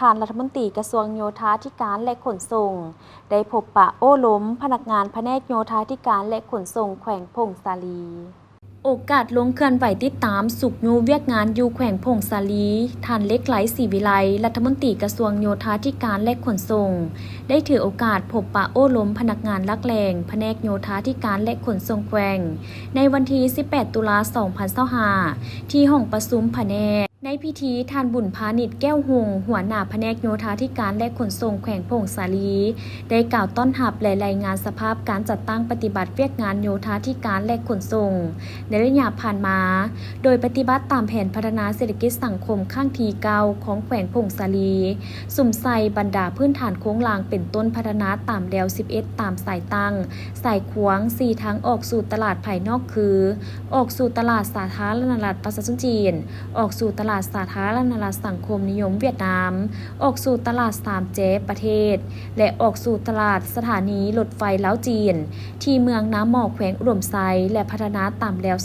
ท่านรัฐมนตรีกระทรวงโยธาธิการและขนส่งได้พบปะโอ้ล้มพนักงานแผนกโยธาธิการและขนส่งแขวงพงสาลีโอกาสลงเคลื่อนไหวติดตามสุกยูเวียกงานอยู่แขวงพงสาลีท่านเล็กไหลศรีวิไลรัฐมนตรีกระทรวงโยธาธิการและขนส่งได้ถือโอกาสพบปะโอ้ล้มพนักงานลักแหลงแผนกโยธาธิการและขนส่งแขวงในวันที่ 18 ตุลาคม 2025 ที่ห้องประชุมแผนกในพิธีท่านบุญพาณิชย์แก้วหงหัวหน้าแผนกโยธาธิการและขนส่งแขวงพงสาลีได้กล่าวต้อนรับและรายงานสภาพการจัดตั้งปฏิบัติเวียกงานโยธาธิการและขนส่งในระยะผ่านมาโดยปฏิบัติตามแผนพัฒนาเศรษฐกิจสังคมข้างทีเก่าของแขวงพงสาลีสุ่มใส่บรรดาพื้นฐานโค้งลางเป็นต้นพัฒนาตามแนว 11 ตามสายตั้งสายขวาง4ทางออกสู่ตลาดภายนอกคือออกสู่ตลาดสาธารณรัฐประชาชนจีนออกสู่ตลาดสาธารณรัฐสังคมนิยมเวียดนามออกสู่ตลาด3 เจ๊ประเทศและออกสู่ตลาดสถานีรถไฟล้าวจีนที่เมืองน้ำหมอกแขวงอุดมไซและพัฒนาตามแนว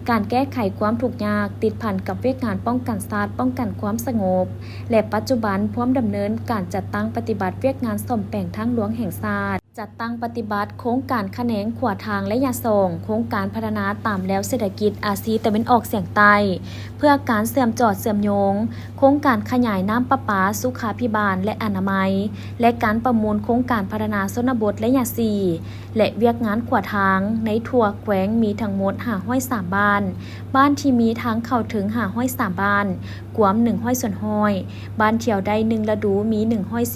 การแก้ไขความทุกข์ยากติดพันกับเวียกงานป้องกันศาสตร์ป้องกันความสงบและปัจจุบันพร้อมดำเนินการจัดตั้งปฏิบัติเวียกงานซ่อมแปลงทางหลวงแห่งชาติจัดตั้งปฏิบัติโครงการขแขนงขวาทางและยาส่งโครงการพัฒนาตามแล้วเศรษฐกิจอาซีตะวันออกเฉียงใต้เพื่อการเสื่อมจอดเสื่อมโยงโครงการขยายน้ำประปาสุขาภิบาลและอนามัยและการประมูลโครงการพัฒนาชนบทและยาซีและเวียกงานขวาทางในทั่วแขวงมีทั้งหมด503บ้านที่มีทางเข้าถึง503บ้านกวม100ส่วนห้อยบ้านเที่ยวได้1ฤดูมี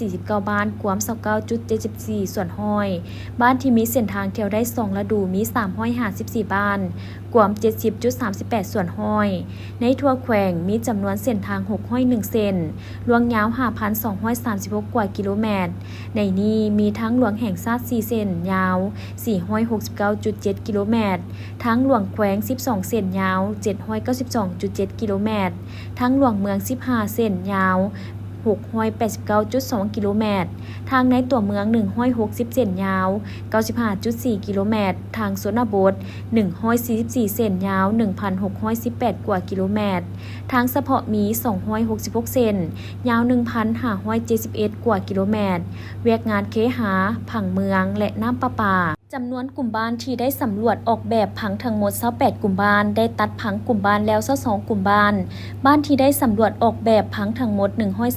149บ้านกวม29.74ส่วนห้อยบ้านที่มีเส้นทางเที่ยวได้2ฤดูมี354บ้านกวม70.38ส่วนห้อยในทั่วแขวงมีจำนวนเส้นทาง601เส้นลวงยาว 5,236 กว่ากิโลเมตรในนี้มีทั้งหลวงแห่งชาติ4เส้นยาว 469.7 กิโลเมตรทั้งหลวงแขวง12เส้นยาว 792.7 กิโลเมตรทั้งหลวงเมือง15เส้นยาว689.2 กิโลเมตรทางในตัวเมือง160เส้นยาว 95.4 กิโลเมตรทางชนบท144เส้นยาว 1,618 กว่ากิโลเมตรทางเฉพาะมี266เส้นยาว 1,571 กว่ากิโลเมตรเวียกงานเคหะผังเมืองและน้ำประปาจำนวนกลุ่มบ้านที่ได้สำรวจออกแบบผังทั้งหมด28กลุ่มบ้านได้ตัดผังกลุ่มบ้านแล้ว22กลุ่มบ้านที่ได้สำรวจออกแบบผังทั้งหมด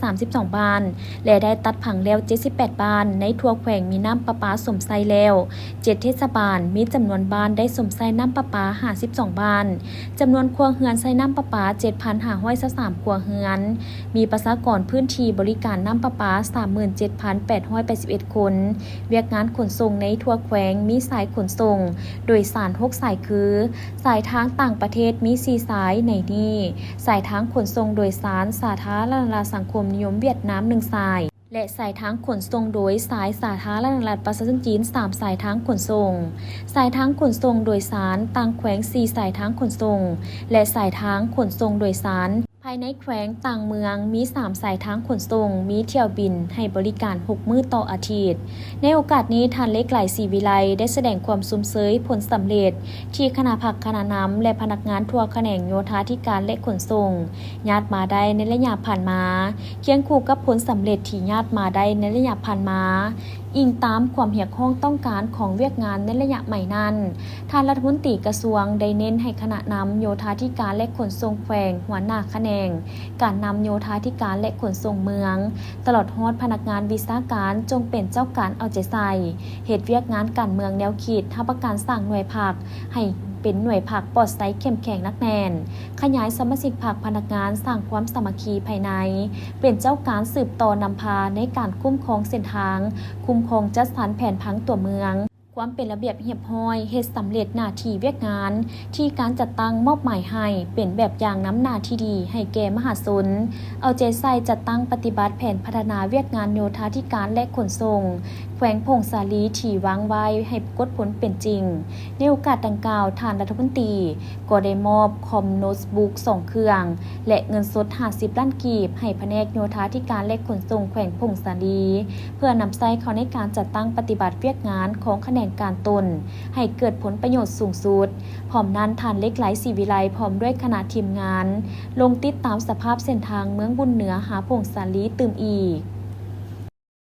132บ้านและได้ตัดผังแล้ว78บ้านในทั่วแขวงมีน้ำประปาสมไส้แล้ว7เทศบาลมีจำนวนบ้านได้สมไส้น้ำประปา52บ้านจำนวนครัวเรือนใช้น้ำประปา 7,523 ครัวเรือนมีประชากรพื้นที่บริการน้ำประปา 37,881 คนเวียกงานขนส่งในทั่วแขวงมีสายขนส่งโดยสาร6สายคือสายทางต่างประเทศมี4สายในนี้สายทางขนส่งโดยสารสาธารณรัฐสังคมนิยมเวียดนาม1สายและสายทางขนส่งโดยสายสาธารณรัฐประชาชนจีน3สายทางขนส่งสายทางขนส่งโดยสารต่างแขวง4สายทางขนส่งและสายทางขนส่งโดยสารภายในแขวงต่างเมืองมี3สายทางขนส่งมีเที่ยวบินให้บริการ6มื้อต่ออาทิตย์ในโอกาสนี้ท่านเล็กไหลศรีวิไลได้แสดงความสุมเสยผลสำเร็จที่คณะผักคณะน้ำและพนักงานทั่วแขนงโยธาธิการและขนส่งญาติมาได้ในระยะผ่านมาเคียงคู่กับผลสำเร็จที่ญาติมาได้ในระยะผ่านมาอิงตามความเรียกร้องต้องการของเวียกงานในระยะใหม่นั้นท่านรัฐมนตรีกระทรวงได้เน้นให้คณะนำโยธาธิการและขนส่งแขวงหัวหน้าแขนงการนำโยธาธิการและขนส่งเมืองตลอดฮอดพนักงานวิชาการจงเป็นเจ้าการเอาใจใส่เหตุเวียกงานการเมืองแนวคิดทับประการสร้างหน่วยผักให้เป็นหน่วยผักปลอดไซเข้มแข็งนักแน่นขยายสมาชิกผักพนักงานสร้างความสามัคคีภายในเป็นเจ้าการสืบต่อนำพาในการคุ้มครองเส้นทางคุ้มครองจัดสรรแผนผังตัวเมืองความเป็นระเบียบเรียบร้อยเฮ็ดสำเร็จหน้าที่เวียกงานที่การจัดตั้งมอบหมายให้เป็นแบบอย่างน้ำหน้าที่ดีให้แก่มหาชนเอาใจใส่จัดตั้งปฏิบัติแผนพัฒนาเวียกงานโยธาธิการและขนส่ง แขวงพงสาลีที่วางไว้ให้กดผลเป็นจริงในโอกาสดังกล่าวท่านรัฐมนตรีก็ได้มอบคอมโน้ตบุ๊ก2เครื่องและเงินสด50ล้านกีบให้แผนกโยธาธิการและขนส่งแขวงพงสาลีเพื่อนำใช้เข้าในการจัดตั้งปฏิบัติเวียกงานของแขนงการตนให้เกิดผลประโยชน์สูงสุดพร้อมนั้นท่านเล็กไหลศรีวิไลพร้อมด้วยคณะทีมงานลงติดตามสภาพเส้นทางเมืองบุญเหนือหาพงสาลีตื่มอีก